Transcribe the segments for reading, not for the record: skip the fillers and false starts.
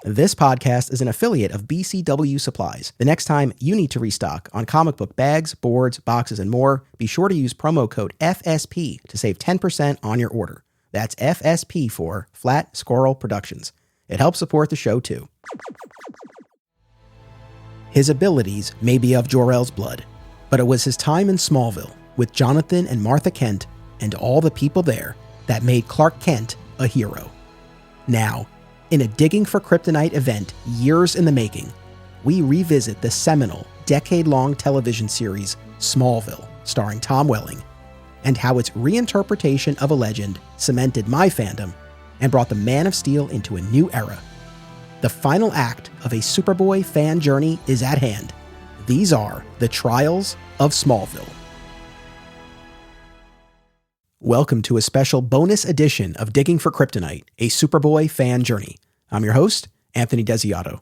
This podcast is an affiliate of BCW Supplies. The next time you need to restock on comic book bags, boards, boxes, and more, be sure to use promo code FSP to save 10% on your order. That's FSP for Flat Squirrel Productions. It helps support the show too. His abilities may be of Jor-El's blood, but it was his time in Smallville with Jonathan and Martha Kent and all the people there that made Clark Kent a hero. Now, in a Digging for Kryptonite event years in the making, we revisit the seminal, decade-long television series Smallville, starring Tom Welling, and how its reinterpretation of a legend cemented my fandom and brought the Man of Steel into a new era. The final act of a Superboy fan journey is at hand. These are the Trials of Smallville. Welcome to a special bonus edition of Digging for Kryptonite, a Superboy fan journey. I'm your host, Anthony Desiato.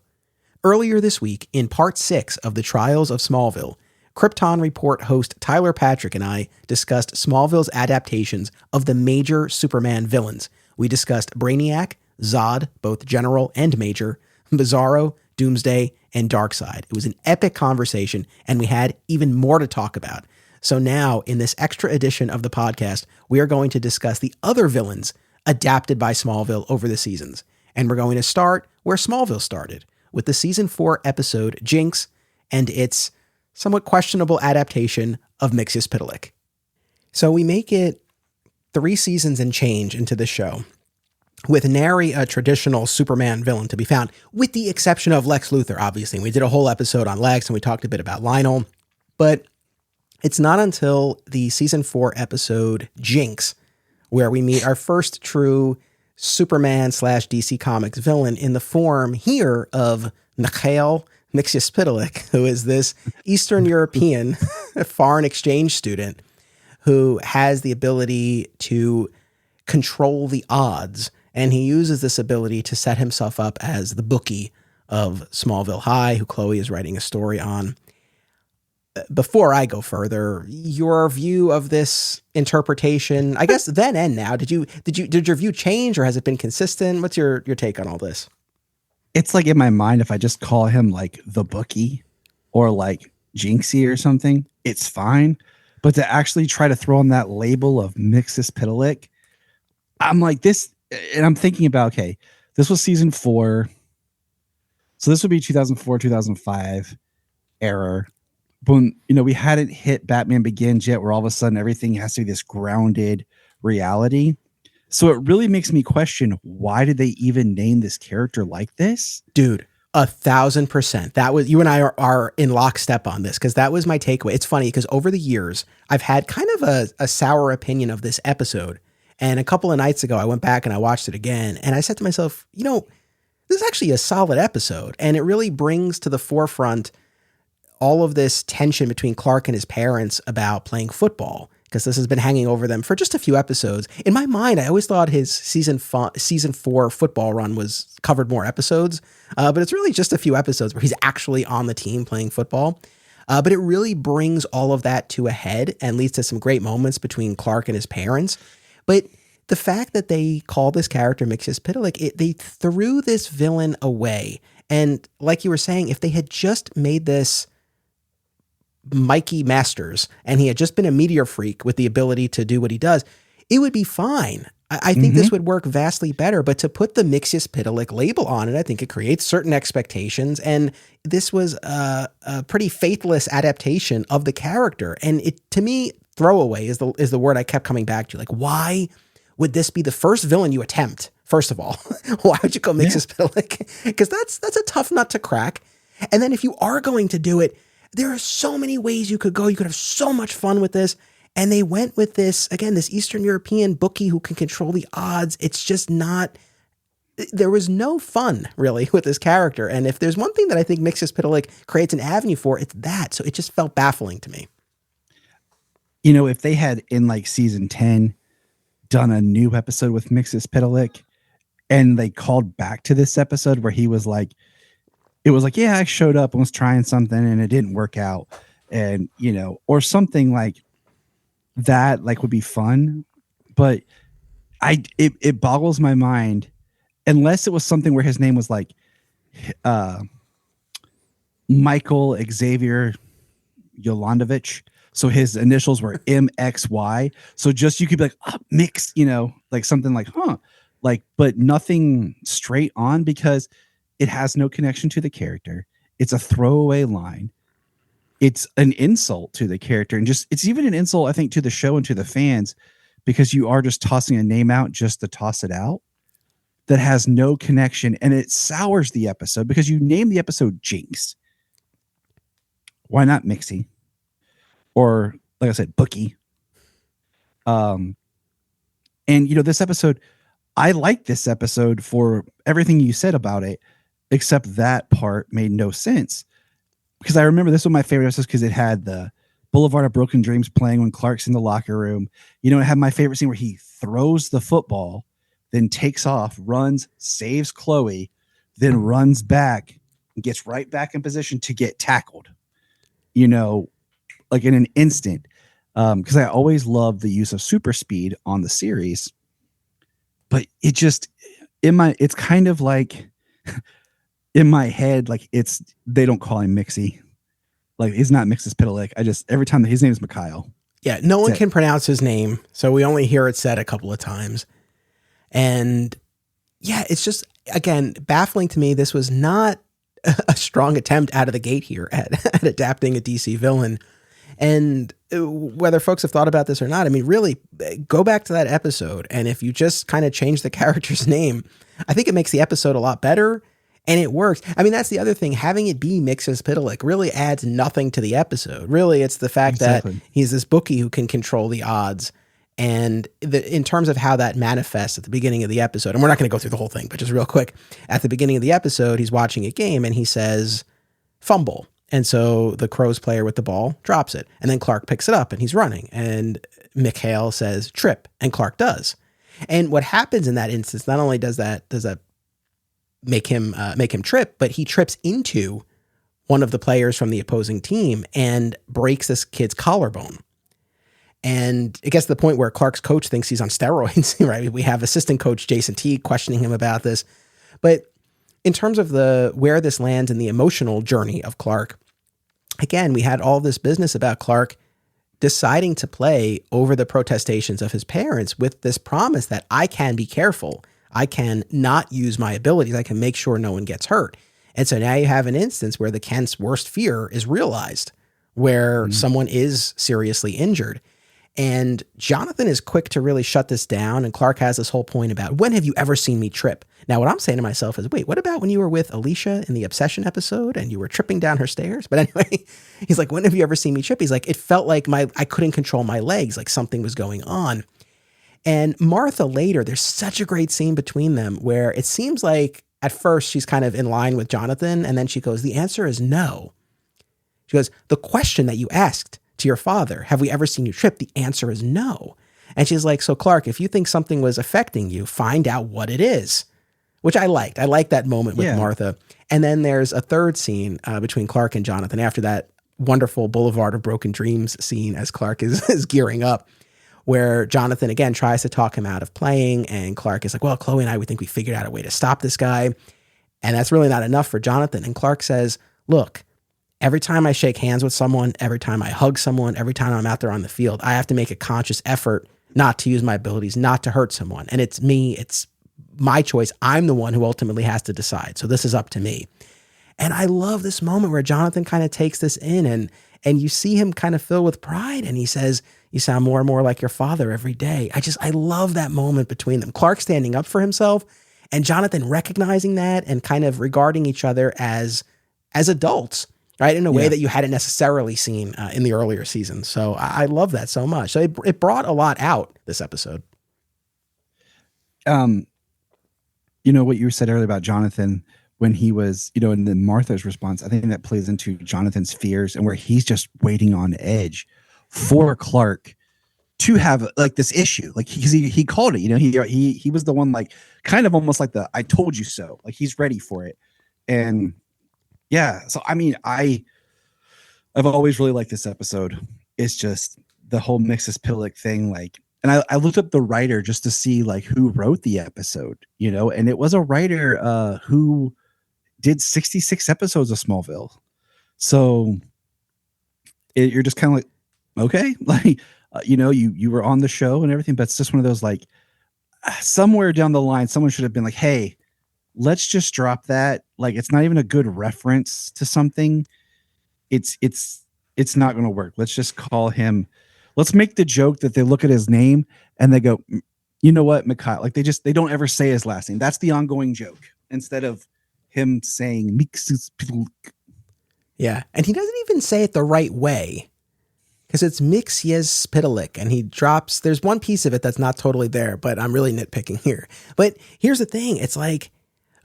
Earlier this week, in part 6 of the Trials of Smallville, Krypton Report host Tyler Patrick and I discussed Smallville's adaptations of the major Superman villains. We discussed Brainiac, Zod, both General and Major, Bizarro, Doomsday, and Darkseid. It was an epic conversation, and we had even more to talk about. So now, in this extra edition of the podcast, we are going to discuss the other villains adapted by Smallville over the seasons. And we're going to start where Smallville started, with the season 4 episode Jinx and its somewhat questionable adaptation of Mxyzptlk. So we make it 3 seasons and change into the show, with nary a traditional Superman villain to be found, with the exception of Lex Luthor, obviously. We did a whole episode on Lex, and we talked a bit about Lionel, but it's not until the season 4 episode Jinx where we meet our first true Superman / DC Comics villain in the form here of Mikhail Mxyzptlk, who is this Eastern European foreign exchange student who has the ability to control the odds. And he uses this ability to set himself up as the bookie of Smallville High, who Chloe is writing a story on. Before I go further, your view of this interpretation, I guess then and now, did your view change, or has it been consistent? What's your take on all this? It's like in my mind, if I just call him like the bookie or like Jinxie or something, it's fine. But to actually try to throw on that label of Mxyzptlk, I'm like this, and I'm thinking about, okay, this was season 4. So this would be 2004, 2005 era. When, we hadn't hit Batman Begins yet, where all of a sudden everything has to be this grounded reality. So it really makes me question, why did they even name this character like this? Dude, 1,000%. That was, you and I are in lockstep on this, because that was my takeaway. It's funny because over the years, I've had kind of a sour opinion of this episode. And a couple of nights ago, I went back and I watched it again. And I said to myself, this is actually a solid episode. And it really brings to the forefront all of this tension between Clark and his parents about playing football, because this has been hanging over them for just a few episodes. In my mind, I always thought his season 4 football run covered more episodes, but it's really just a few episodes where he's actually on the team playing football. But it really brings all of that to a head and leads to some great moments between Clark and his parents. But the fact that they call this character Mxyzptlk, they threw this villain away. And like you were saying, if they had just made this Mikey Masters and he had just been a meteor freak with the ability to do what he does, it would be fine. I think this would work vastly better, but to put the Mxyzptlk label on it, I think it creates certain expectations, and this was a pretty faithless adaptation of the character. And it, to me, throwaway is the word I kept coming back to. Like, why would this be the first villain you attempt? First of all, why would you go Mxyzptlk? Because that's a tough nut to crack. And then if you are going to do it, there are so many ways you could go. You could have so much fun with this. And they went with this, again, this Eastern European bookie who can control the odds. It's just not, there was no fun really with this character. And if there's one thing that I think Mxyzptlk creates an avenue for, it's that. So it just felt baffling to me. If they had in like season 10 done a new episode with Mxyzptlk and they called back to this episode where he was like, it was like, yeah, I showed up and was trying something and it didn't work out. And, or something like that, like, would be fun. But it boggles my mind, unless it was something where his name was like uh, Michael Xavier Yolandovich. So his initials were MXY. So just you could be like, oh, mix, like something like, like, but nothing straight on because it has no connection to the character. It's a throwaway line. It's an insult to the character, and just it's even an insult, I think, to the show and to the fans, because you are just tossing a name out just to toss it out that has no connection, and it sours the episode because you name the episode Jinx. Why not Mixie? Or like I said, Bookie. And this episode, I like this episode for everything you said about it, except that part made no sense. Because I remember this was my favorite episode because it had the Boulevard of Broken Dreams playing when Clark's in the locker room. It had my favorite scene where he throws the football, then takes off, runs, saves Chloe, then runs back and gets right back in position to get tackled. Like in an instant. Because I always loved the use of super speed on the series. But it just it's kind of like in my head, like they don't call him Mixie. Like he's not Mixus Pitalik. Every time his name is Mikhail. Yeah, no one can pronounce his name, so we only hear it said a couple of times. And yeah, it's just, again, baffling to me. This was not a strong attempt out of the gate here at adapting a DC villain. And whether folks have thought about this or not, I mean, really go back to that episode. And if you just kind of change the character's name, I think it makes the episode a lot better. And it works. I mean, that's the other thing. Having it be Mixus Pitalik really adds nothing to the episode. Really, it's the fact that he's this bookie who can control the odds. And in terms of how that manifests at the beginning of the episode, and we're not going to go through the whole thing, but just real quick, at the beginning of the episode, he's watching a game and he says, fumble. And so the Crows player with the ball drops it. And then Clark picks it up and he's running. And Mikhail says, trip. And Clark does. And what happens in that instance, not only does that make him trip, but he trips into one of the players from the opposing team and breaks this kid's collarbone. And it gets to the point where Clark's coach thinks he's on steroids, right? We have assistant coach Jason Teague questioning him about this. But in terms of where this lands in the emotional journey of Clark, again, we had all this business about Clark deciding to play over the protestations of his parents with this promise that I can be careful. I can not use my abilities. I can make sure no one gets hurt. And so now you have an instance where the Kent's worst fear is realized, where someone is seriously injured. And Jonathan is quick to really shut this down. And Clark has this whole point about, when have you ever seen me trip? Now, what I'm saying to myself is, wait, what about when you were with Alicia in the Obsession episode and you were tripping down her stairs? But anyway, he's like, when have you ever seen me trip? He's like, it felt like I couldn't control my legs, like something was going on. And Martha later, there's such a great scene between them where it seems like at first she's kind of in line with Jonathan. And then she goes, the answer is no. She goes, the question that you asked to your father, have we ever seen you trip? The answer is no. And she's like, so Clark, if you think something was affecting you, find out what it is, which I liked. I liked that moment with Martha. And then there's a third scene between Clark and Jonathan after that wonderful Boulevard of Broken Dreams scene as Clark is gearing up, where Jonathan, again, tries to talk him out of playing. And Clark is like, well, Chloe and we think we figured out a way to stop this guy. And that's really not enough for Jonathan. And Clark says, look, every time I shake hands with someone, every time I hug someone, every time I'm out there on the field, I have to make a conscious effort not to use my abilities, not to hurt someone. And it's me, it's my choice. I'm the one who ultimately has to decide. So this is up to me. And I love this moment where Jonathan kind of takes this in and you see him kind of fill with pride. And he says, you sound more and more like your father every day. I love that moment between them. Clark standing up for himself and Jonathan recognizing that and kind of regarding each other as adults, right? In a way that you hadn't necessarily seen in the earlier seasons. So I love that so much. So it brought a lot out this episode. What you said earlier about Jonathan when he was, and then Martha's response, I think that plays into Jonathan's fears and where he's just waiting on edge for Clark to have like this issue. Like he called it, he was the one, like kind of almost like the, I told you so, like he's ready for it. And yeah. So, I mean, I've always really liked this episode. It's just the whole Mixus Pitalik thing. Like, and I looked up the writer just to see like who wrote the episode, and it was a writer who did 66 episodes of Smallville. So you're just kind of like, okay, like, you were on the show and everything, but it's just one of those, like, somewhere down the line, someone should have been like, hey, let's just drop that. Like, it's not even a good reference to something. It's not going to work. Let's just call him. Let's make the joke that they look at his name and they go, you know what, Mikhail? Like, they don't ever say his last name. That's the ongoing joke instead of him saying Mixes. Yeah, and he doesn't even say it the right way because it's Mixyezpitalik, and he drops. There's one piece of it that's not totally there, but I'm really nitpicking here. But here's the thing: it's like,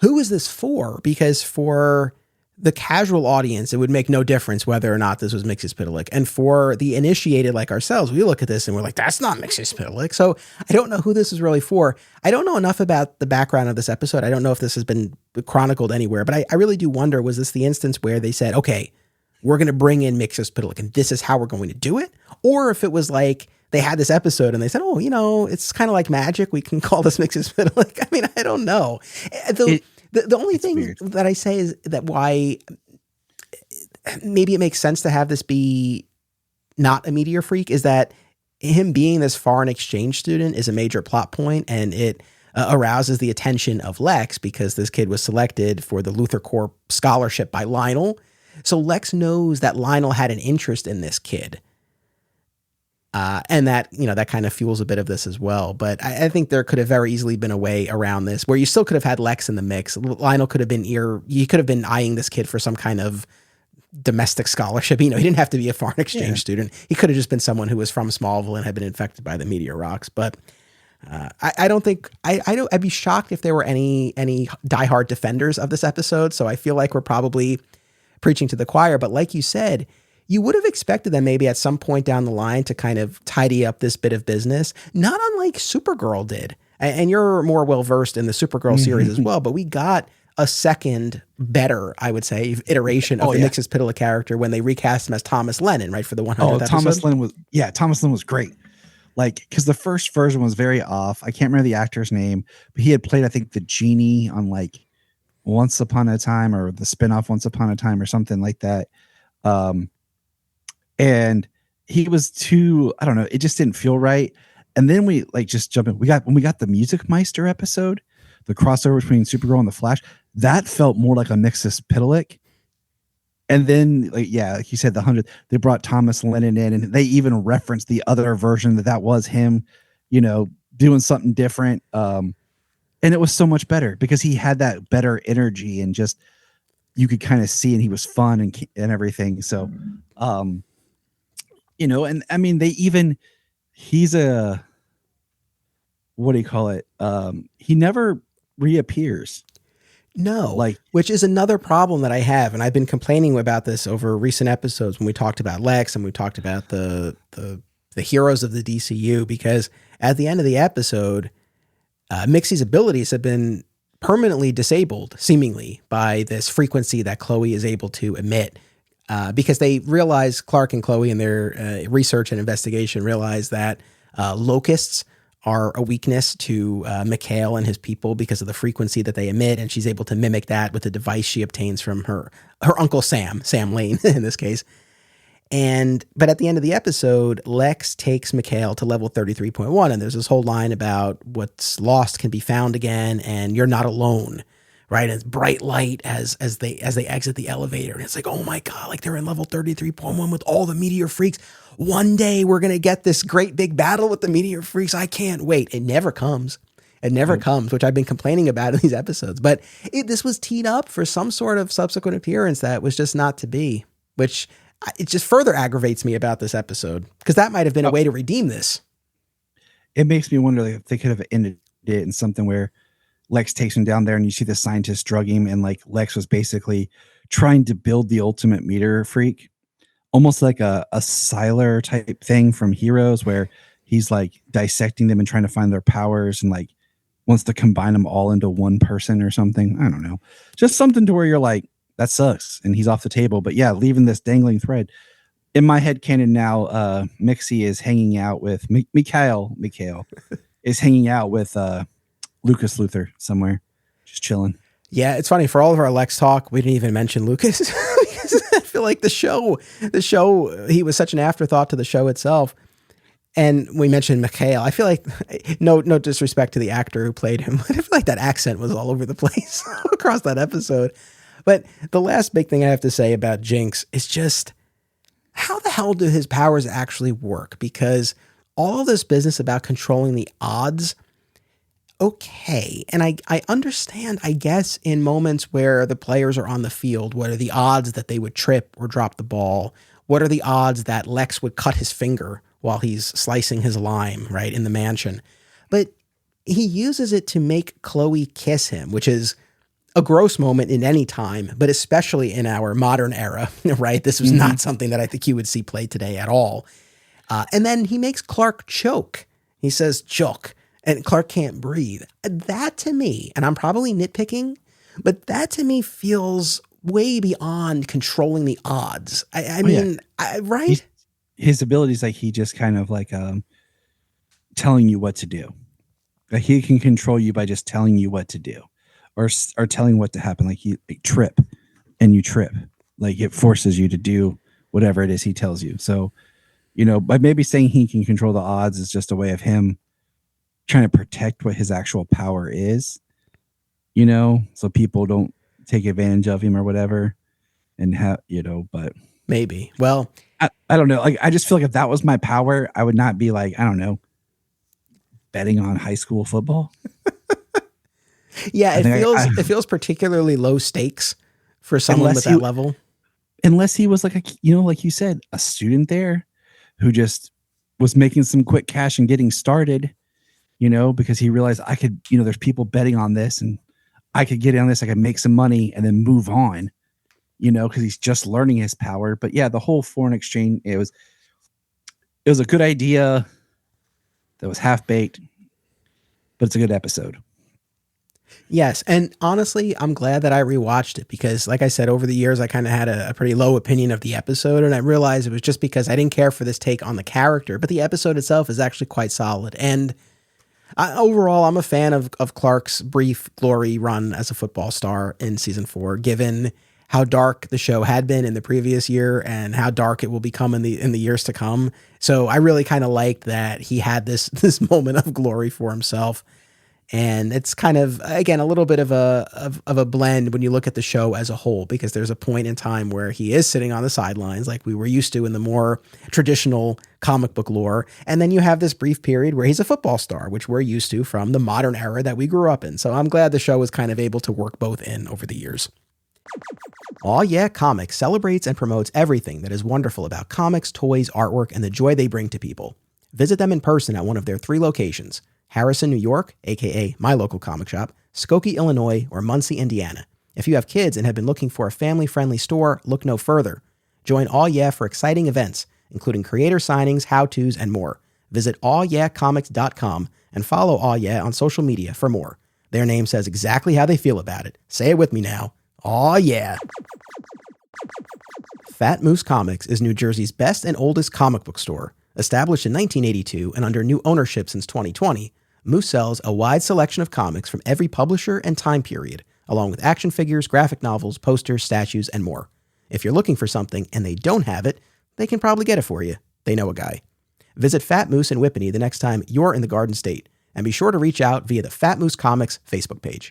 who is this for? Because for the casual audience, it would make no difference whether or not this was Mixyezpitalik. And for the initiated like ourselves, we look at this and we're like, that's not Mixyezpitalik. So I don't know who this is really for. I don't know enough about the background of this episode. I don't know if this has been chronicled anywhere, but I really do wonder, was this the instance where they said, okay, we're going to bring in Mixyezpitalik and this is how we're going to do it? Or if it was like, they had this episode and they said, oh, it's kind of like magic. We can call this Mixyezpitalik. I mean, I don't know. The only thing weird that I say is that why maybe it makes sense to have this be not a meteor freak is that him being this foreign exchange student is a major plot point, and it arouses the attention of Lex because this kid was selected for the Luthor Corp scholarship by Lionel. So Lex knows that Lionel had an interest in this kid. And that, that kind of fuels a bit of this as well. But I think there could have very easily been a way around this where you still could have had Lex in the mix. Lionel could have been he could have been eyeing this kid for some kind of domestic scholarship. He didn't have to be a foreign exchange student. He could have just been someone who was from Smallville and had been infected by the meteor rocks. But I don't think I'd be shocked if there were any diehard defenders of this episode. So I feel like we're probably preaching to the choir. But like you said, you would have expected them maybe at some point down the line to kind of tidy up this bit of business, not unlike Supergirl did. And you're more well-versed in the Supergirl series as well, but we got a second better, I would say, iteration of the Mixyezpitalik character when they recast him as Thomas Lennon, right, for the 100th episode. Thomas Lennon was great. Like, because the first version was very off. I can't remember the actor's name, but he had played, I think, the genie on, like, Once Upon a Time or the spinoff Once Upon a Time or something like that. And he was too, I don't know, it just didn't feel right. And then we just jump in. When we got the Music Meister episode, the crossover between Supergirl and the Flash, that felt more like a Mixyezpitalik. And then, like you said, the 100th, they brought Thomas Lennon in, and they even referenced the other version that was him, doing something different. And it was so much better because he had that better energy and just, you could kind of see, and he was fun and everything. So, and I mean, he's a, what do you call it? He never reappears. No, which is another problem that I have. And I've been complaining about this over recent episodes when we talked about Lex and we talked about the heroes of the DCU, because at the end of the episode, Mixie's abilities have been permanently disabled, seemingly, by this frequency that Chloe is able to emit. Because they realize, Clark and Chloe in their research and investigation realize that locusts are a weakness to Mikhail and his people because of the frequency that they emit, and she's able to mimic that with the device she obtains from her uncle Sam Lane in this case. But at the end of the episode, Lex takes Mikhail to level 33.1, and there's this whole line about what's lost can be found again, and you're not alone. Right, and it's bright light as they exit the elevator, and it's like, oh my god, like they're in level 33.1 with all the meteor freaks. One day we're gonna get this great big battle with the meteor freaks. I can't wait. It never comes. It never comes, which I've been complaining about in these episodes. But this was teed up for some sort of subsequent appearance that was just not to be, which it just further aggravates me about this episode, because that might have been a way to redeem this. It makes me wonder if they could have ended it in something where Lex takes him down there and you see the scientist drug him, and like Lex was basically trying to build the ultimate meteor freak, almost like a Sylar type thing from Heroes, where he's like dissecting them and trying to find their powers and like wants to combine them all into one person or something. I don't know. Just something to where you're like, that sucks. And he's off the table. But yeah, leaving this dangling thread. In my head canon now, Mixie is hanging out with Mikhail is hanging out with Lucas Luthor somewhere, just chilling. Yeah, it's funny. For all of our Lex talk, we didn't even mention Lucas. Because I feel like the show, he was such an afterthought to the show itself. And we mentioned Mikhail. I feel like, no disrespect to the actor who played him, but I feel like that accent was all over the place across that episode. But the last big thing I have to say about Jinx is just, how the hell do his powers actually work? Because all this business about controlling the odds, okay. And I understand, I guess, in moments where the players are on the field, what are the odds that they would trip or drop the ball? What are the odds that Lex would cut his finger while he's slicing his lime, right, in the mansion? But he uses it to make Chloe kiss him, which is a gross moment in any time, but especially in our modern era, right? This was not something that I think you would see played today at all. And then he makes Clark choke. He says, choke. And Clark can't breathe. That to me, and I'm probably nitpicking, but that to me feels way beyond controlling the odds. Right? His abilities, like he just kind of like telling you what to do. Like he can control you by just telling you what to do, or telling what to happen. Like you trip, and you trip. Like it forces you to do whatever it is he tells you. So, by maybe saying he can control the odds is just a way of him trying to protect what his actual power is, so people don't take advantage of him or whatever, and but maybe. Well, I don't know. Like, I just feel like if that was my power, I would not be like, I don't know, betting on high school football. Yeah, it feels particularly low stakes for someone with that level. Unless he was like like you said, a student there who just was making some quick cash and getting started, because he realized I could, there's people betting on this and I could get in on this. I could make some money and then move on, because he's just learning his power. But yeah, the whole foreign exchange, it was a good idea that was half baked, but it's a good episode. Yes. And honestly, I'm glad that I rewatched it because, like I said, over the years, I kind of had a pretty low opinion of the episode. And I realized it was just because I didn't care for this take on the character. But the episode itself is actually quite solid. And overall, I'm a fan of Clark's brief glory run as a football star in season 4, given how dark the show had been in the previous year and how dark it will become in the years to come. So I really kind of liked that he had this moment of glory for himself. And it's kind of, again, a little bit of a blend when you look at the show as a whole, because there's a point in time where he is sitting on the sidelines like we were used to in the more traditional comic book lore. And then you have this brief period where he's a football star, which we're used to from the modern era that we grew up in. So I'm glad the show was kind of able to work both in over the years. Aw Yeah Comics celebrates and promotes everything that is wonderful about comics, toys, artwork, and the joy they bring to people. Visit them in person at one of their 3 locations: Harrison, New York, aka my local comic shop, Skokie, Illinois, or Muncie, Indiana. If you have kids and have been looking for a family-friendly store, look no further. Join Aw Yeah for exciting events, including creator signings, how-tos, and more. Visit awyeahcomics.com and follow Aw Yeah on social media for more. Their name says exactly how they feel about it. Say it with me now. Aw Yeah. Fat Moose Comics is New Jersey's best and oldest comic book store. Established in 1982 and under new ownership since 2020, Moose sells a wide selection of comics from every publisher and time period, along with action figures, graphic novels, posters, statues, and more. If you're looking for something and they don't have it, they can probably get it for you. They know a guy. Visit Fat Moose in Whippany the next time you're in the Garden State, and be sure to reach out via the Fat Moose Comics Facebook page.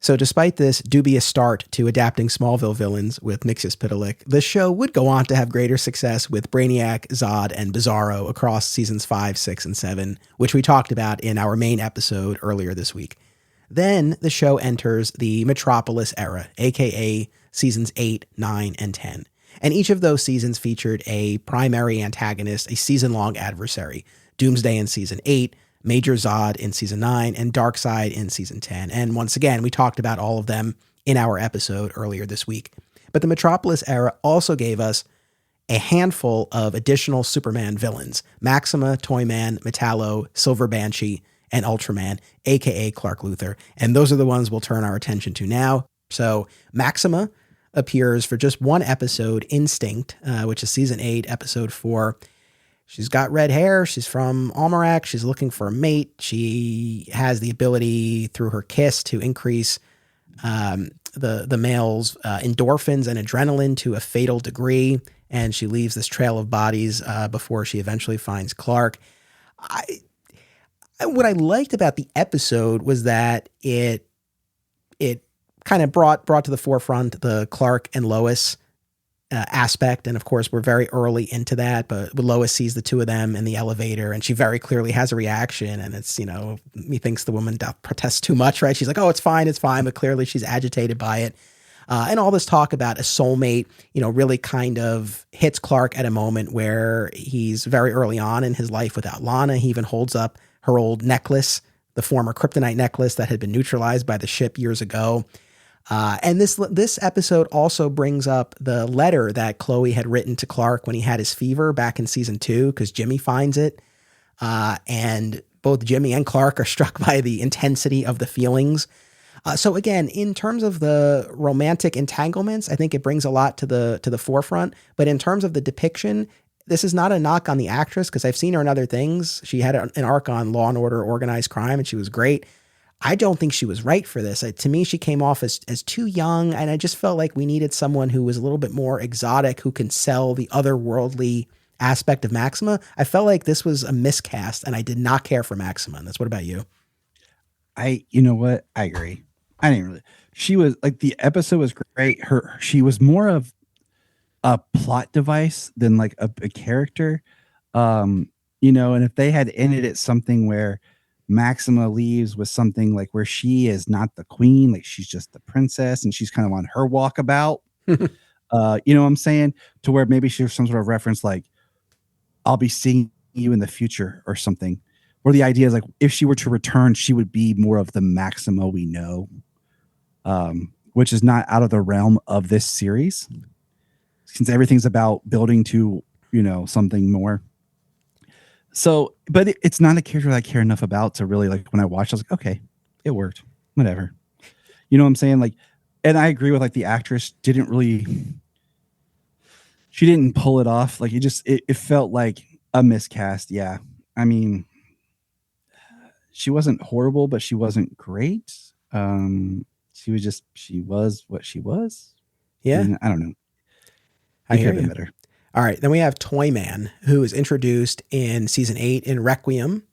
So despite this dubious start to adapting Smallville villains with Mxyzptlk, the show would go on to have greater success with Brainiac, Zod, and Bizarro across seasons 5, 6, and 7, which we talked about in our main episode earlier this week. Then the show enters the Metropolis era, aka seasons 8, 9, and 10. And each of those seasons featured a primary antagonist, a season-long adversary. Doomsday in season 8, Major Zod in season 9, and Darkseid in season 10. And once again, we talked about all of them in our episode earlier this week. But the Metropolis era also gave us a handful of additional Superman villains: Maxima, Toyman, Metallo, Silver Banshee, and Ultraman, aka Clark Luthor. And those are the ones we'll turn our attention to now. So Maxima appears for just one episode, Instinct, which is season 8, episode 4. She's got red hair. She's from Almerac. She's looking for a mate. She has the ability through her kiss to increase the male's endorphins and adrenaline to a fatal degree, and she leaves this trail of bodies before she eventually finds Clark. What I liked about the episode was that it kind of brought to the forefront the Clark and Lois aspect. And of course, we're very early into that, but Lois sees the two of them in the elevator and she very clearly has a reaction. And it's, methinks the woman protests too much, right? She's like, oh, it's fine. But clearly she's agitated by it. And all this talk about a soulmate, really kind of hits Clark at a moment where he's very early on in his life without Lana. He even holds up her old necklace, the former kryptonite necklace that had been neutralized by the ship years ago. And this episode also brings up the letter that Chloe had written to Clark when he had his fever back in season 2, because Jimmy finds it. And both Jimmy and Clark are struck by the intensity of the feelings. So again, in terms of the romantic entanglements, I think it brings a lot to the forefront. But in terms of the depiction, this is not a knock on the actress, because I've seen her in other things. She had an arc on Law and Order: Organized Crime, and she was great. I don't think she was right for this. To me, she came off as too young, and I just felt like we needed someone who was a little bit more exotic, who can sell the otherworldly aspect of Maxima. I felt like this was a miscast, and I did not care for Maxima. And that's what about you? You know what? I agree. I didn't really. She was like, the episode was great. She was more of a plot device than like a character. And if they had ended it something where Maxima leaves with something like where she is not the queen, like she's just the princess and she's kind of on her walkabout. You know what I'm saying? To where maybe she was some sort of reference like, I'll be seeing you in the future or something. Where the idea is like, if she were to return, she would be more of the Maxima we know, which is not out of the realm of this series, since everything's about building to, something more. So, but it's not a character that I care enough about to really, like, when I watched, I was like, okay, it worked, whatever. You know what I'm saying? Like, and I agree with like the actress she didn't pull it off. Like it felt like a miscast. Yeah. I mean, she wasn't horrible, but she wasn't great. She was what she was. Yeah. And I don't know. I hear you. Better. All right. Then we have Toyman, who is introduced in season 8 in Requiem,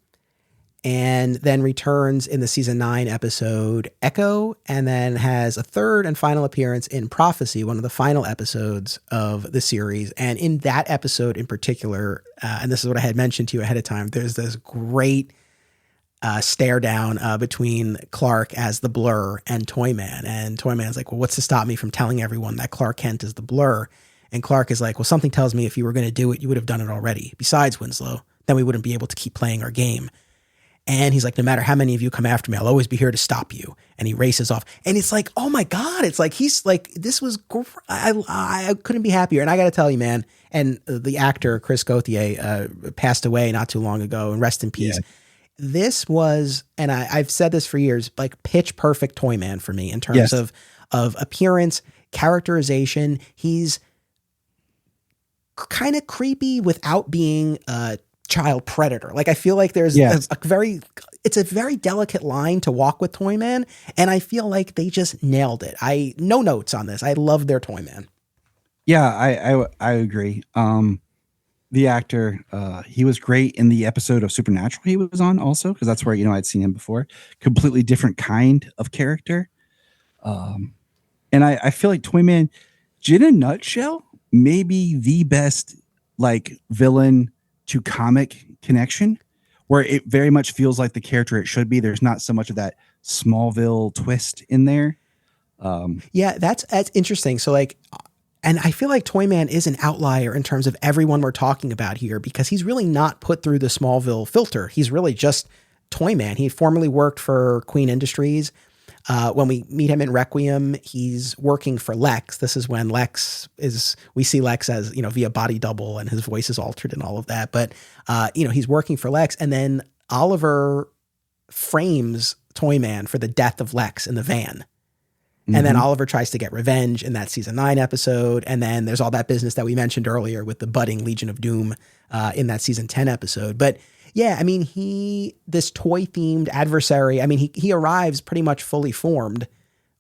and then returns in the season 9 episode Echo, and then has a third and final appearance in Prophecy, one of the final episodes of the series. And in that episode in particular, and this is what I had mentioned to you ahead of time, there's this great stare down between Clark as the Blur and Toyman. And Toyman's like, well, what's to stop me from telling everyone that Clark Kent is the Blur? And Clark is like, well, something tells me if you were going to do it, you would have done it already. Besides, Winslow, then we wouldn't be able to keep playing our game. And he's like, no matter how many of you come after me, I'll always be here to stop you. And he races off. And it's like, oh my God. It's like, he's like, this was, I couldn't be happier. And I got to tell you, man, and the actor, Chris Gauthier, passed away not too long ago, and rest in peace. Yeah. This was, and I've said this for years, like pitch perfect Toyman for me in terms of appearance, characterization. He's kind of creepy without being a child predator. Like I feel like there's it's a very delicate line to walk with Toyman, and I feel like they just nailed it. No notes on this. I love their Toyman. Yeah, I agree. The actor, he was great in the episode of Supernatural he was on also, because that's where, I'd seen him before. Completely different kind of character. And I feel like Toyman, in a nutshell, maybe the best like villain to comic connection, where it very much feels like the character it should be. There's not so much of that Smallville twist in there. Yeah, that's interesting. So like, and I feel like Toyman is an outlier in terms of everyone we're talking about here, because he's really not put through the Smallville filter. He's really just Toyman. He formerly worked for Queen Industries. When we meet him in Requiem, he's working for Lex. This is when we see Lex as, via body double, and his voice is altered and all of that. But, he's working for Lex. And then Oliver frames Toyman for the death of Lex in the van. Mm-hmm. And then Oliver tries to get revenge in that season 9 episode. And then there's all that business that we mentioned earlier with the budding Legion of Doom in that season 10 episode. But yeah, I mean, this toy-themed adversary, I mean, he arrives pretty much fully formed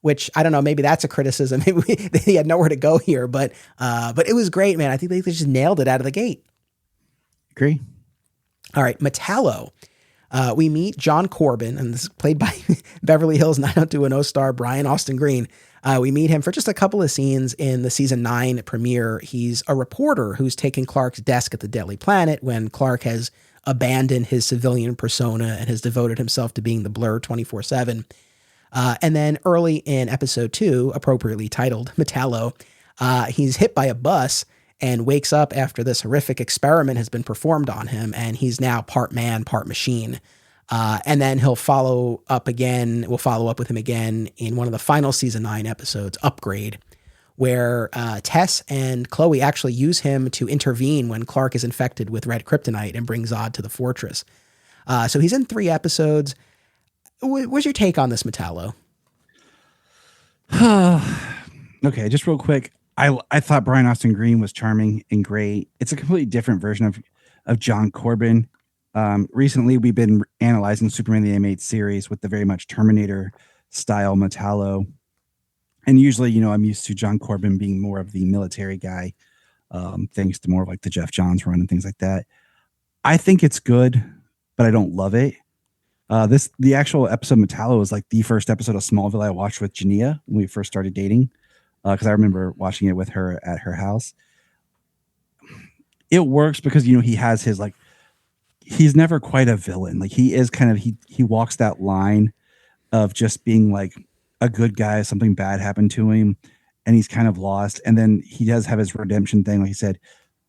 which I don't know, maybe that's a criticism. Maybe he had nowhere to go here, but it was great, man. I think they just nailed it out of the gate. Agree. All right, Metallo. We meet John Corbin, and this is played by Beverly Hills 90210 star Brian Austin Green. We meet him for just a couple of scenes in the season 9 premiere. He's a reporter who's taken Clark's desk at the Daily Planet when Clark has abandoned his civilian persona and has devoted himself to being the Blur 24/7. And then early in episode 2, appropriately titled Metallo, he's hit by a bus and wakes up after this horrific experiment has been performed on him, and he's now part man, part machine. And then we'll follow up with him again in one of the final season 9 episodes, Upgrade, where Tess and Chloe actually use him to intervene when Clark is infected with red kryptonite and bring Zod to the fortress. So he's in 3 episodes. What's your take on this, Metallo? Okay, just real quick. I thought Brian Austin Green was charming and great. It's a completely different version of John Corbin. Recently, we've been analyzing Superman the Animated Series with the very much Terminator style Metallo. And usually, I'm used to John Corbin being more of the military guy, thanks to more of like the Jeff Johns run and things like that. I think it's good, but I don't love it. The actual episode Metallo was like the first episode of Smallville I watched with Jania when we first started dating. Because I remember watching it with her at her house. It works because, he has his he's never quite a villain. Like he is kind of, he walks that line of just being like a good guy, something bad happened to him and he's kind of lost. And then he does have his redemption thing. Like he said,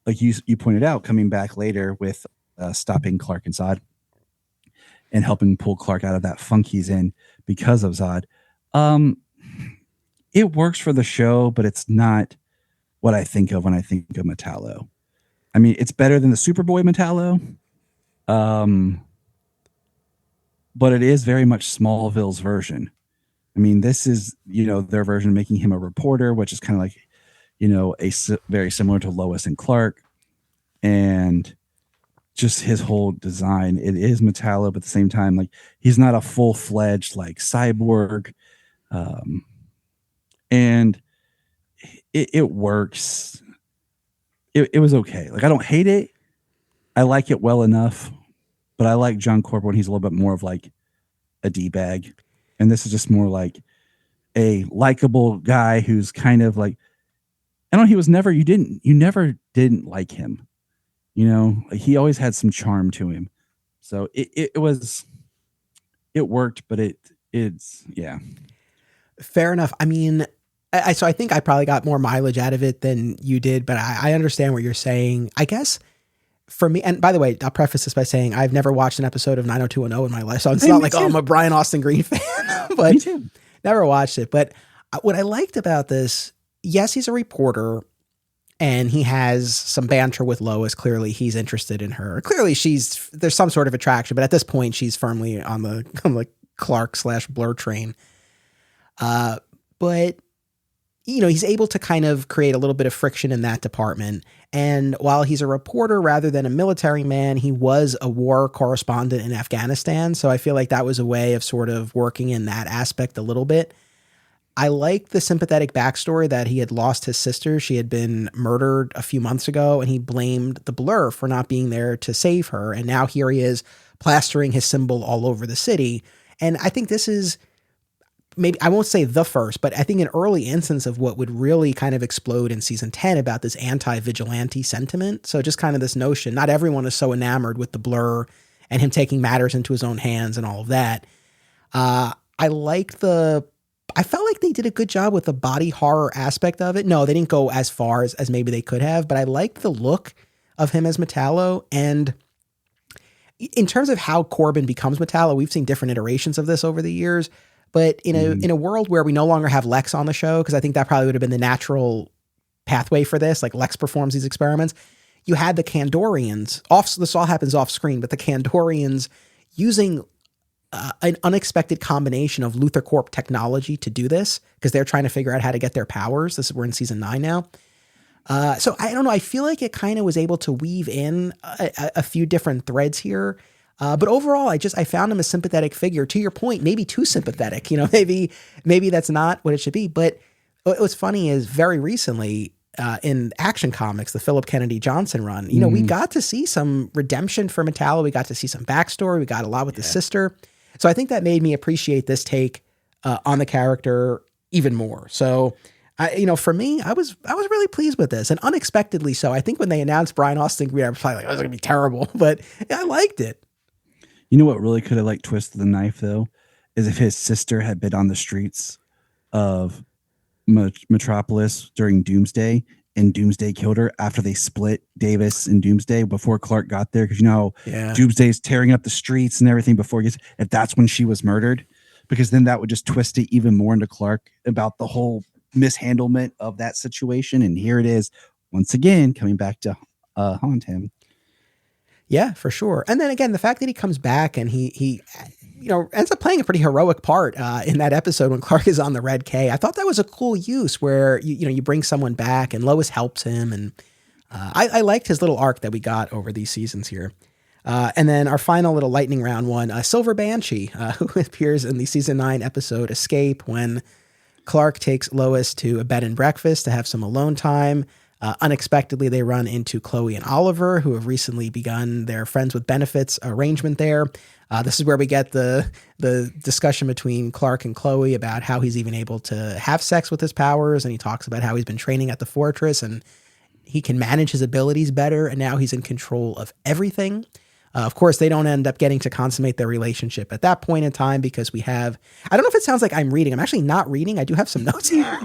like you pointed out, coming back later with stopping Clark and Zod and helping pull Clark out of that funk he's in because of Zod. It works for the show, but it's not what I think of when I think of Metallo. I mean, it's better than the Superboy Metallo, but it is very much Smallville's version. I mean, this is, their version making him a reporter, which is kind of like, very similar to Lois and Clark. And just his whole design, it is Metallo, but at the same time, like he's not a full-fledged like cyborg. And it works. It was okay. Like I don't hate it. I like it well enough, but I like John Corbin when he's a little bit more of like a D-bag. And this is just more like a likable guy who's kind of like, I don't know, you never didn't like him. Like he always had some charm to him. So it worked, but it's yeah. Fair enough. I mean, so I think I probably got more mileage out of it than you did, but I understand what you're saying. I guess for me, and by the way, I'll preface this by saying I've never watched an episode of 90210 in my life, so it's not like, I'm a Brian Austin Green fan, but me too. Never watched it. But what I liked about this, yes, he's a reporter and he has some banter with Lois. Clearly he's interested in her. Clearly there's some sort of attraction, but at this point she's firmly on the Clark/Blur train. But he's able to kind of create a little bit of friction in that department. And while he's a reporter rather than a military man, he was a war correspondent in Afghanistan. So I feel like that was a way of sort of working in that aspect a little bit. I like the sympathetic backstory that he had lost his sister. She had been murdered a few months ago and he blamed the Blur for not being there to save her. And now here he is plastering his symbol all over the city. And I think this is, maybe I won't say the first, but I think an early instance of what would really kind of explode in season 10 about this anti-vigilante sentiment. So just kind of this notion, not everyone is so enamored with the Blur and him taking matters into his own hands and all of that. I felt like they did a good job with the body horror aspect of it. No, they didn't go as far as maybe they could have, but I liked the look of him as Metallo. And in terms of how Corbin becomes Metallo, we've seen different iterations of this over the years. But in a world where we no longer have Lex on the show, because I think that probably would have been the natural pathway for this, like Lex performs these experiments, you had the Kandorians, this all happens off screen, but the Kandorians using an unexpected combination of Luthor Corp technology to do this, because they're trying to figure out how to get their powers. We're in season 9 now. So I don't know. I feel like it kind of was able to weave in a few different threads here. But overall, I found him a sympathetic figure. To your point, maybe too sympathetic. Maybe that's not what it should be. But what's funny is very recently in Action Comics, the Philip Kennedy Johnson run, we got to see some redemption for Metallo. We got to see some backstory. We got a lot with his sister. So I think that made me appreciate this take on the character even more. So, for me, I was really pleased with this, and unexpectedly so. I think when they announced Brian Austin Green, I was probably like, "Oh, it's gonna be terrible," but I liked it. You know what really could have like twisted the knife though, is if his sister had been on the streets of Metropolis during Doomsday, and Doomsday killed her after they split Davis and Doomsday before Clark got there. Because Doomsday's tearing up the streets and everything before he gets. If that's when she was murdered, because then that would just twist it even more into Clark about the whole mishandlement of that situation. And here it is once again coming back to haunt him. Yeah, for sure. And then again, the fact that he comes back and he ends up playing a pretty heroic part in that episode when Clark is on the Red K. I thought that was a cool use where you bring someone back and Lois helps him, and I liked his little arc that we got over these seasons here. And then our final little lightning round one, Silver Banshee, who appears in the season 9 episode Escape, when Clark takes Lois to a bed and breakfast to have some alone time. Unexpectedly, they run into Chloe and Oliver, who have recently begun their friends with benefits arrangement there. This is where we get the discussion between Clark and Chloe about how he's even able to have sex with his powers. And he talks about how he's been training at the fortress and he can manage his abilities better. And now he's in control of everything. Of course, they don't end up getting to consummate their relationship at that point in time because we have, I don't know if it sounds like I'm reading. I'm actually not reading. I do have some notes here.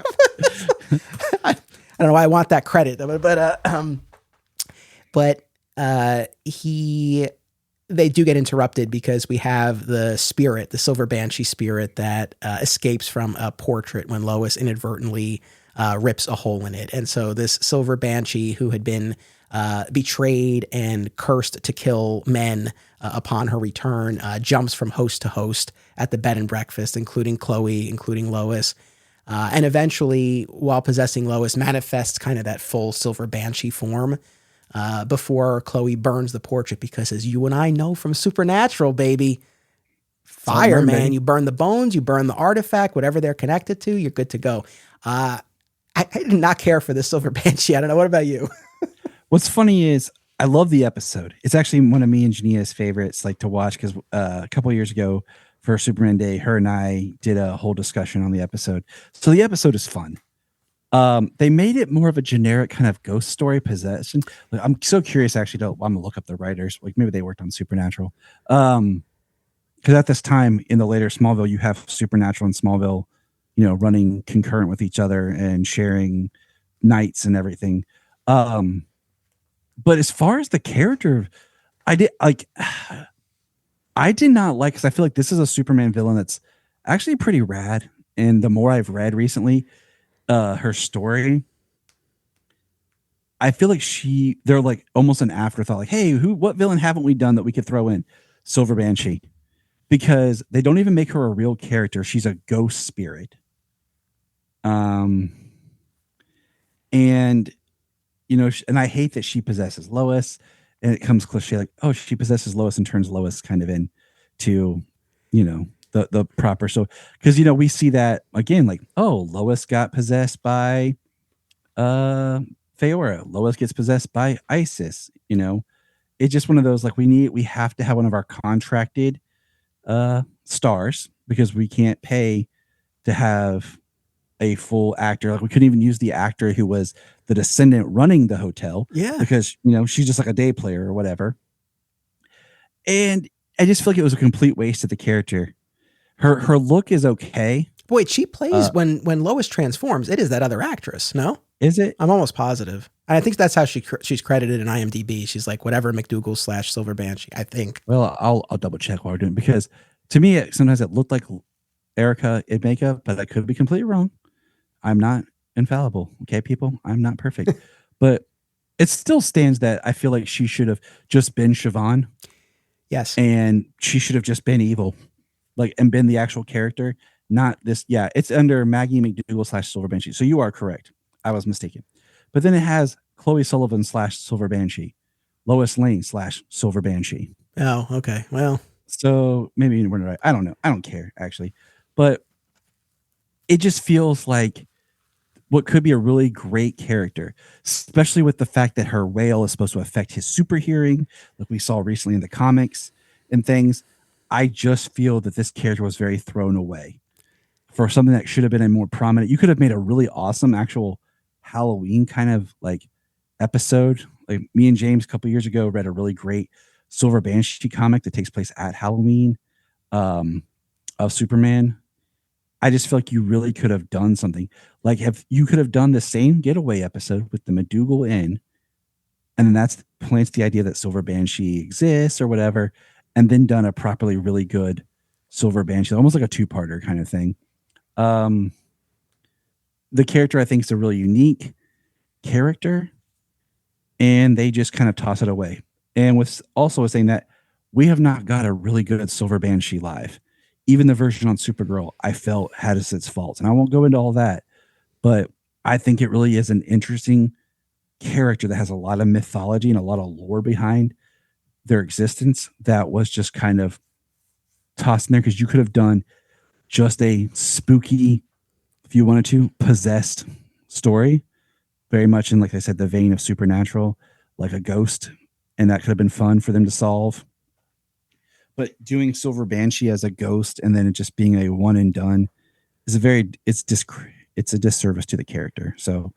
I don't know why I want that credit, they do get interrupted because we have the spirit, the Silver Banshee spirit that escapes from a portrait when Lois inadvertently rips a hole in it. And so this Silver Banshee, who had been betrayed and cursed to kill men upon her return, jumps from host to host at the bed and breakfast, including Chloe, including Lois. And eventually, while possessing Lois, manifests kind of that full Silver Banshee form before Chloe burns the portrait, because as you and I know from Supernatural, baby, fire, man, you burn the bones, you burn the artifact, whatever they're connected to, you're good to go. I did not care for the Silver Banshee. I don't know. What about you? What's funny is I love the episode. It's actually one of me and Jania's favorites, like to watch, because a couple of years ago for Superman Day, her and I did a whole discussion on the episode. So the episode is fun. They made it more of a generic kind of ghost story possession. Like, I'm so curious, actually. I'm gonna look up the writers. Like maybe they worked on Supernatural. Because at this time in the later Smallville, you have Supernatural and Smallville, running concurrent with each other and sharing nights and everything. But as far as the character, I did not like, because I feel like this is a Superman villain that's actually pretty rad. And the more I've read recently, her story, I feel like they're like almost an afterthought. Like, hey, what villain haven't we done that we could throw in? Silver Banshee. Because they don't even make her a real character. She's a ghost spirit. And and I hate that she possesses Lois, and it comes cliche like, oh, she possesses Lois and turns Lois kind of into, the proper. So, because, we see that again, like, oh, Lois got possessed by Feora. Lois gets possessed by Isis. It's just one of those, like, we have to have one of our contracted stars, because we can't pay to have a full actor. Like, we couldn't even use the actor who was the descendant running the hotel. Yeah. Because, she's just like a day player or whatever. And I just feel like it was a complete waste of the character. Her look is okay. Wait, she plays when Lois transforms. It is that other actress, no? Is it? I'm almost positive. And I think that's how she's credited in IMDb. She's like whatever McDougal / Silver Banshee, I think. Well, I'll double check while we're doing it, because to me, sometimes it looked like Erica in makeup, but I could be completely wrong. I'm not infallible. Okay, people, I'm not perfect. But it still stands that I feel like she should have just been Siobhan. Yes. And she should have just been evil, like, and been the actual character, not this. Yeah, it's under Maggie McDougal / Silver Banshee. So you are correct. I was mistaken. But then it has Chloe Sullivan / Silver Banshee, Lois Lane / Silver Banshee. Oh, okay. Well, So maybe we're right. I don't know. I don't care actually, but it just feels like what could be a really great character, especially with the fact that her whale is supposed to affect his super hearing, like we saw recently in the comics and things. I just feel that this character was very thrown away for something that should have been a more prominent. You could have made a really awesome actual Halloween kind of like episode. Like me and James a couple years ago read a really great Silver Banshee comic that takes place at Halloween, um, of Superman. I just feel like you really could have done something. Like if you could have done the same Getaway episode with the McDougal Inn, and then that's plants the idea that Silver Banshee exists or whatever, and then done a properly really good Silver Banshee, almost like a two-parter kind of thing. Um, the character I think is a really unique character, and they just kind of toss it away. And with also saying that we have not got a really good Silver Banshee live. Even the version on Supergirl, I felt had its faults, and I won't go into all that, but I think it really is an interesting character that has a lot of mythology and a lot of lore behind their existence that was just kind of tossed in there because you could have done just a spooky, if you wanted to, possessed story, very much in, like I said, the vein of Supernatural, like a ghost, and that could have been fun for them to solve. But doing Silver Banshee as a ghost and then it just being a one and done is it's a disservice to the character. So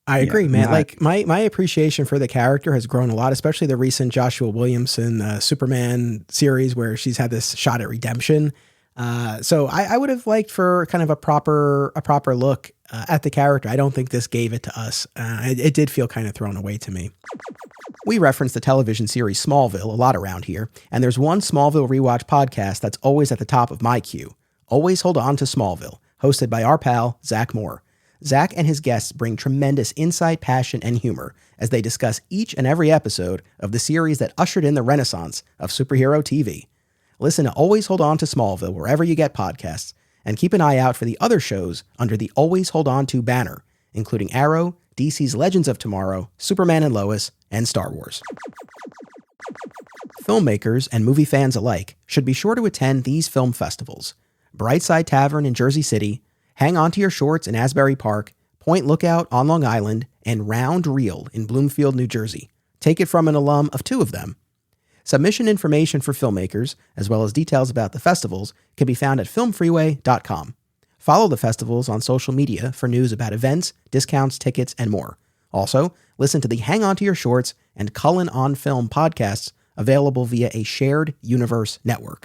I yeah, agree, man. Like my appreciation for the character has grown a lot, especially the recent Joshua Williamson Superman series where she's had this shot at redemption. So I would have liked for kind of a proper look at the character. I don't think this gave it to us. It did feel kind of thrown away to me. We reference the television series Smallville a lot around here, and there's one Smallville rewatch podcast that's always at the top of my queue. Always Hold On to Smallville, hosted by our pal, Zach Moore. Zach and his guests bring tremendous insight, passion, and humor as they discuss each and every episode of the series that ushered in the renaissance of superhero TV. Listen to Always Hold On to Smallville wherever you get podcasts, and keep an eye out for the other shows under the Always Hold On to banner, including Arrow, DC's Legends of Tomorrow, Superman and Lois, and Star Wars. Filmmakers and movie fans alike should be sure to attend these film festivals: Brightside Tavern in Jersey City, Hang On to Your Shorts in Asbury Park, Point Lookout on Long Island, and Round Reel in Bloomfield, New Jersey. Take it from an alum of two of them. Submission information for filmmakers, as well as details about the festivals, can be found at filmfreeway.com. Follow the festivals on social media for news about events, discounts, tickets, and more. Also, listen to the Hang On to Your Shorts and Cullen on Film podcasts available via a shared universe network.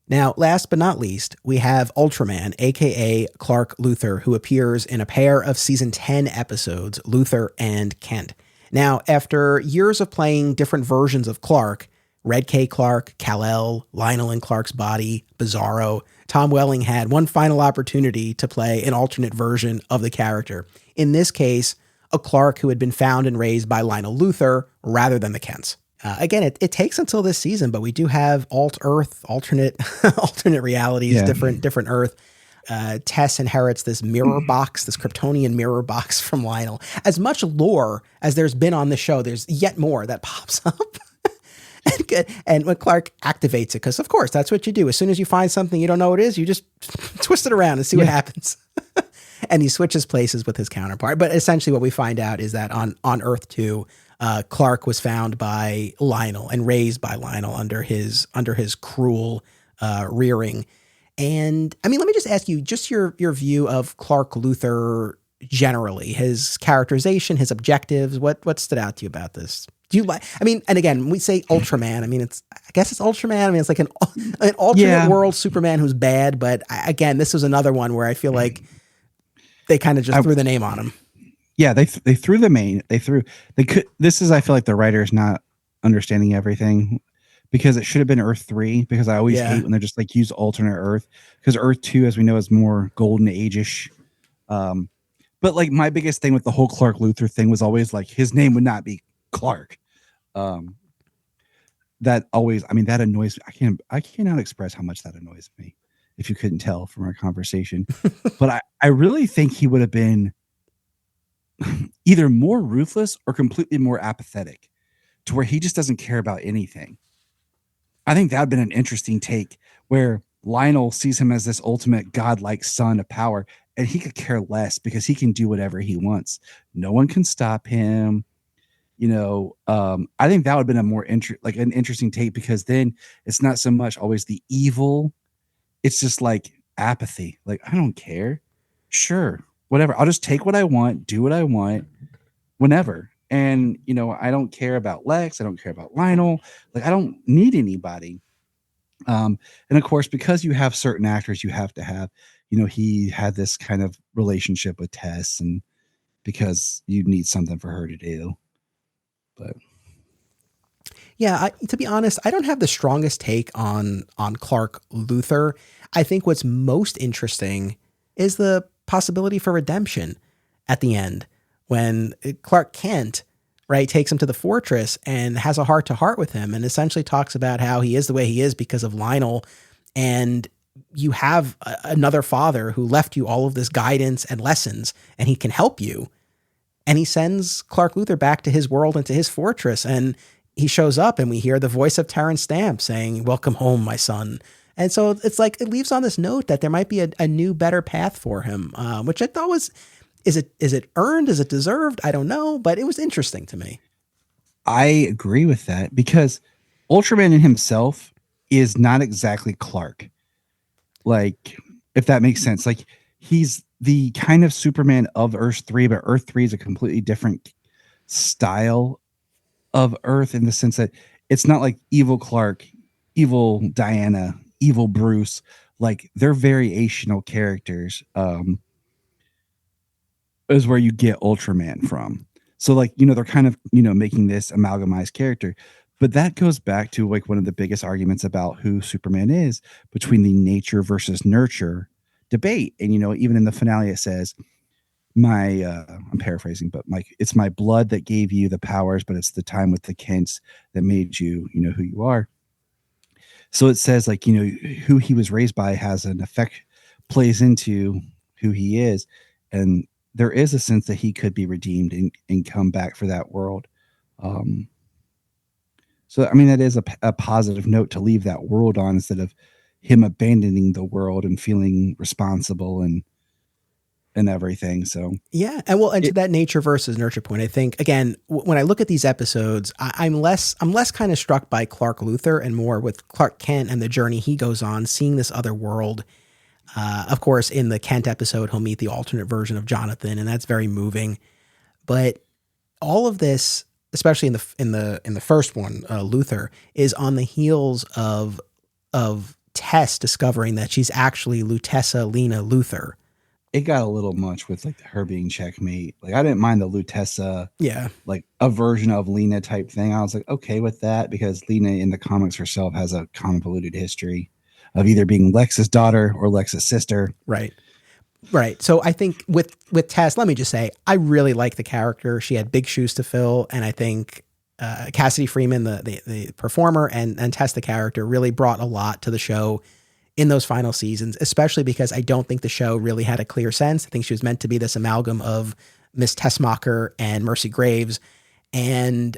Now, last but not least, we have Ultraman, aka Clark Luthor, who appears in a pair of season 10 episodes, Luthor and Kent. Now, after years of playing different versions of Clark, Red K. Clark, Kal-El, Lionel in Clark's Body, Bizarro, Tom Welling had one final opportunity to play an alternate version of the character. In this case, a Clark who had been found and raised by Lionel Luthor rather than the Kents. Again, it takes until this season, but we do have alt-Earth, alternate realities, Yeah. different Earth. Tess inherits this mirror box, this Kryptonian mirror box from Lionel. As much lore as there's been on the show, there's yet more that pops up. And when Clark activates it, because of course that's what you do. As soon as you find something you don't know what it is, you just twist it around and see what happens. And he switches places with his counterpart. But essentially what we find out is that on Earth 2, Clark was found by Lionel and raised by Lionel under his cruel rearing. And I mean, let me just ask you just your view of Clark Luthor generally, his characterization, his objectives. What stood out to you about this? Do you like, I mean, and again, when we say Ultraman, I mean, I guess it's Ultraman. I mean, it's like an alternate world Superman who's bad. But again, this was another one where I feel like they kind of just threw the name on him. Yeah, they threw the main. They could. This is, I feel like the writer is not understanding everything, because it should have been Earth 3. Because I always hate when they're just like use alternate Earth, because Earth 2, as we know, is more golden age-ish. But like my biggest thing with the whole Clark Luthor thing was always like his name would not be Clark. That always, I mean, that annoys me. I cannot express how much that annoys me, if you couldn't tell from our conversation. But I really think he would have been either more ruthless or completely more apathetic to where he just doesn't care about anything. I think that would have been an interesting take where Lionel sees him as this ultimate godlike son of power, and he could care less because he can do whatever he wants. No one can stop him. I think that would have been a more an interesting take, because then it's not so much always the evil. It's just like apathy. Like, I don't care. Sure, whatever. I'll just take what I want, do what I want, whenever. And, I don't care about Lex. I don't care about Lionel. Like, I don't need anybody. And of course, because you have certain actors, you have to have, he had this kind of relationship with Tess, and because you need something for her to do. But Yeah, to be honest, I don't have the strongest take on Clark Luthor. I think what's most interesting is the possibility for redemption at the end, when Clark Kent, right, takes him to the fortress and has a heart-to-heart with him and essentially talks about how he is the way he is because of Lionel, and you have another father who left you all of this guidance and lessons, and he can help you. And he sends Clark Luthor back to his world and to his fortress. And he shows up and we hear the voice of Terrence Stamp saying, "Welcome home, my son." And so it's like, it leaves on this note that there might be a new, better path for him, which I thought was, is it earned? Is it deserved? I don't know, but it was interesting to me. I agree with that, because Ultraman in himself is not exactly Clark. Like, if that makes sense. Like, he's the kind of Superman of Earth 3, but Earth 3 is a completely different style of Earth, in the sense that it's not like evil Clark, evil Diana, evil Bruce. Like, they're variational characters, is where you get Ultraman from. So, like, they're kind of, making this amalgamized character. But that goes back to, like, one of the biggest arguments about who Superman is, between the nature versus nurture debate. And, even in the finale, it says, I'm paraphrasing, but it's my blood that gave you the powers, but it's the time with the Kents that made you, who you are. So it says, like, who he was raised by has an effect, plays into who he is. And there is a sense that he could be redeemed and come back for that world. So, I mean, that is a positive note to leave that world on, instead of him abandoning the world and feeling responsible and everything. So, yeah. And to that nature versus nurture point, I think, again, when I look at these episodes, I'm less kind of struck by Clark Luthor and more with Clark Kent and the journey he goes on, seeing this other world. Of course, in the Kent episode, he'll meet the alternate version of Jonathan, and that's very moving. But all of this, especially in the first one, Luthor, is on the heels of Tess discovering that she's actually Lutessa Lena Luthor. It got a little much with, like, her being checkmate. Like, I didn't mind the Lutessa, Yeah, like a version of Lena type thing. I was like, okay with that, because Lena in the comics herself has a convoluted history of either being Lex's daughter or Lex's sister. right. Right. So I think with Tess, let me just say, I really like the character. She had big shoes to fill. And I think Cassidy Freeman, the performer, and Tess, the character, really brought a lot to the show in those final seasons, especially because I don't think the show really had a clear sense. I think she was meant to be this amalgam of Miss Tessmacher and Mercy Graves. And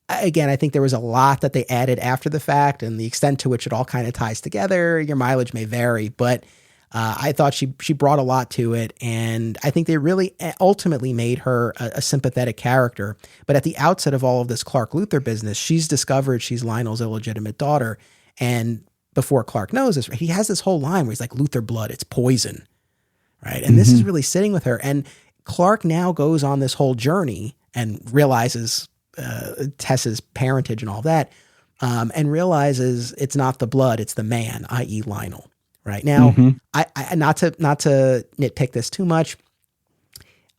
again, I think there was a lot that they added after the fact, and the extent to which it all kind of ties together, your mileage may vary, but I thought she brought a lot to it, and I think they really ultimately made her a sympathetic character. But at the outset of all of this Clark Luthor business, she's discovered she's Lionel's illegitimate daughter, and before Clark knows this, he has this whole line where he's like, "Luthor blood, it's poison," right? And this is really sitting with her, and Clark now goes on this whole journey and realizes Tess's parentage and all that, and realizes it's not the blood, it's the man, i.e. Lionel. Right now, I not to nitpick this too much.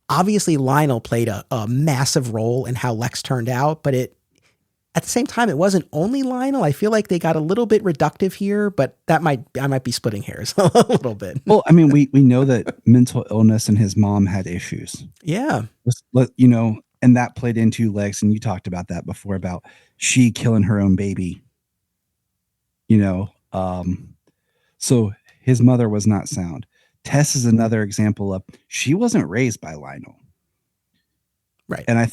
Obviously, Lionel played a massive role in how Lex turned out, but at the same time, it wasn't only Lionel. I feel like they got a little bit reductive here, but I might be splitting hairs a little bit. Well, I mean, we know that mental illness and his mom had issues. Yeah, and that played into Lex, and you talked about that before, about she killing her own baby. So his mother was not sound. Tess is another example of, she wasn't raised by Lionel. Right. And I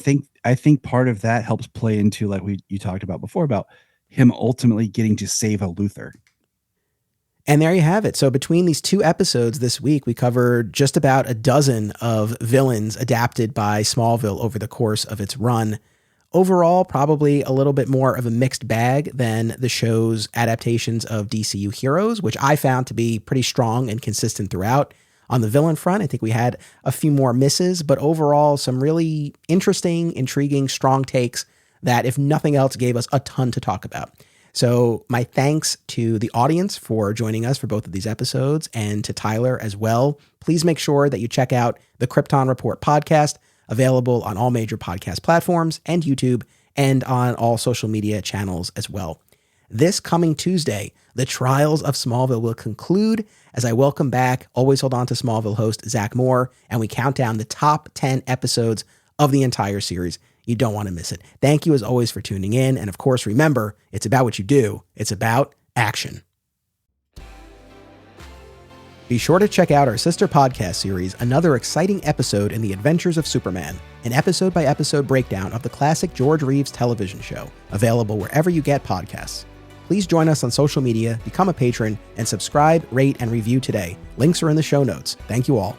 think part of that helps play into, like you talked about before, about him ultimately getting to save a Luthor. And there you have it. So between these 2 episodes this week, we covered just about a dozen of villains adapted by Smallville over the course of its run. Overall, probably a little bit more of a mixed bag than the show's adaptations of DCU heroes, which I found to be pretty strong and consistent throughout. On the villain front, I think we had a few more misses, but overall, some really interesting, intriguing, strong takes that, if nothing else, gave us a ton to talk about. So my thanks to the audience for joining us for both of these episodes, and to Tyler as well. Please make sure that you check out the Krypton Report podcast, available on all major podcast platforms and YouTube, and on all social media channels as well. This coming Tuesday, the Trials of Smallville will conclude as I welcome back Always Hold On to Smallville host Zach Moore, and we count down the top 10 episodes of the entire series. You don't want to miss it. Thank you as always for tuning in. And of course, remember, it's about what you do. It's about action. Be sure to check out our sister podcast series, Another Exciting Episode in the Adventures of Superman, an episode-by-episode breakdown of the classic George Reeves television show, available wherever you get podcasts. Please join us on social media, become a patron, and subscribe, rate, and review today. Links are in the show notes. Thank you all.